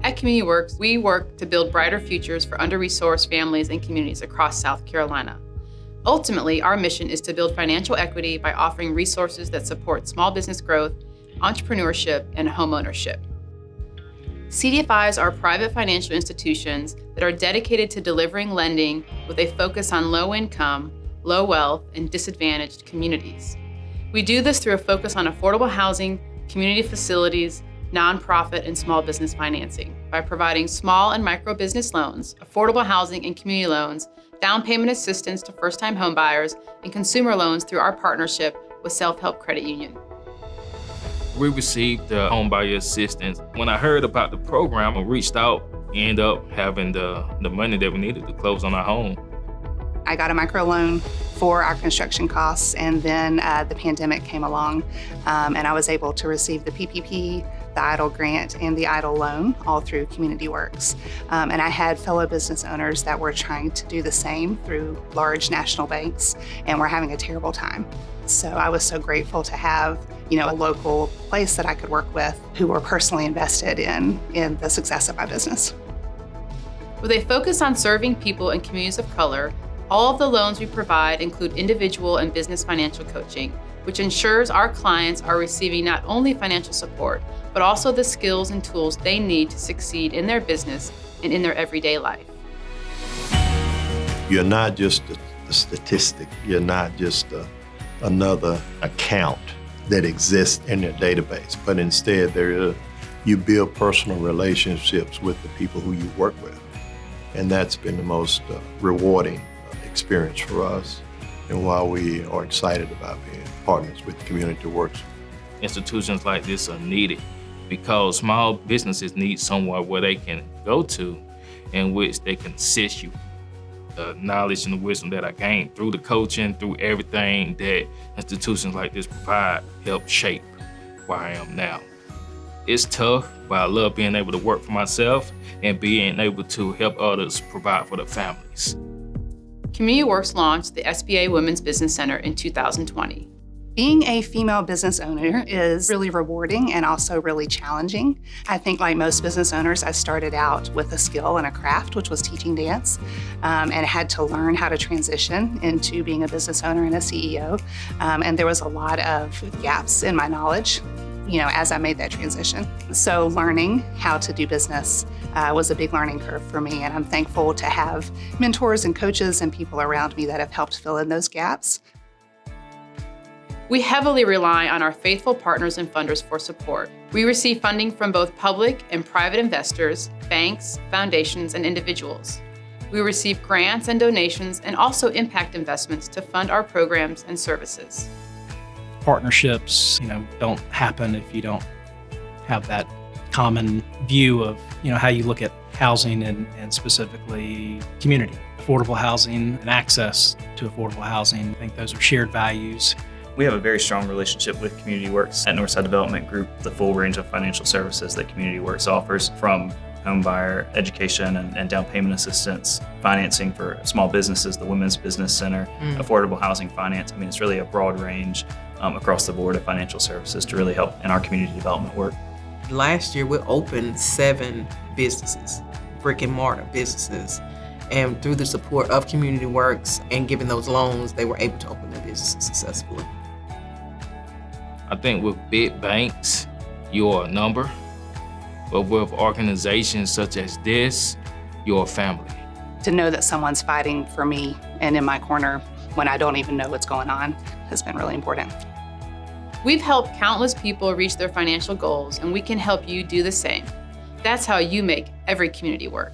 At CommunityWorks, we work to build brighter futures for under-resourced families and communities across South Carolina. Ultimately, our mission is to build financial equity by offering resources that support small business growth, entrepreneurship, and homeownership. CDFIs are private financial institutions that are dedicated to delivering lending with a focus on low income, low wealth, and disadvantaged communities. We do this through a focus on affordable housing, community facilities, nonprofit, and small business financing by providing small and micro business loans, affordable housing and community loans, down payment assistance to first-time homebuyers, and consumer loans through our partnership with Self-Help Credit Union. We received the homebuyer assistance. When I heard about the program, I reached out, ended up having the money that we needed to close on our home. I got a microloan for our construction costs, and then the pandemic came along, and I was able to receive the PPP, the EIDL grant, and the EIDL loan, all through CommunityWorks. And I had fellow business owners that were trying to do the same through large national banks, and were having a terrible time. So I was so grateful to have, a local place that I could work with who were personally invested in the success of my business. With a focus on serving people in communities of color, all of the loans we provide include individual and business financial coaching, which ensures our clients are receiving not only financial support, but also the skills and tools they need to succeed in their business and in their everyday life. You're not just a statistic. You're not just another account that exists in their database, but instead you build personal relationships with the people who you work with. And that's been the most rewarding experience for us, and why we are excited about being partners with CommunityWorks. Institutions like this are needed because small businesses need somewhere where they can go to in which they can assist you. The knowledge and the wisdom that I gained through the coaching, through everything that institutions like this provide, help shape where I am now. It's tough, but I love being able to work for myself and being able to help others provide for their families. CommunityWorks launched the SBA Women's Business Center in 2020. Being a female business owner is really rewarding and also really challenging. I think like most business owners, I started out with a skill and a craft, which was teaching dance, and had to learn how to transition into being a business owner and a CEO. And there was a lot of gaps in my knowledge, as I made that transition. So learning how to do business was a big learning curve for me, and I'm thankful to have mentors and coaches and people around me that have helped fill in those gaps. We heavily rely on our faithful partners and funders for support. We receive funding from both public and private investors, banks, foundations, and individuals. We receive grants and donations and also impact investments to fund our programs and services. Partnerships, don't happen if you don't have that common view of, how you look at housing and specifically community. Affordable housing and access to affordable housing, I think those are shared values. We have a very strong relationship with CommunityWorks at Northside Development Group, the full range of financial services that CommunityWorks offers, from home buyer education and down payment assistance, financing for small businesses, the Women's Business Center, affordable housing finance. It's really a broad range across the board of financial services to really help in our community development work. Last year, we opened 7 businesses, brick and mortar businesses. And through the support of CommunityWorks and giving those loans, they were able to open their businesses successfully. I think with big banks, you're a number, but with organizations such as this, you're a family. To know that someone's fighting for me and in my corner when I don't even know what's going on has been really important. We've helped countless people reach their financial goals, and we can help you do the same. That's how you make every community work.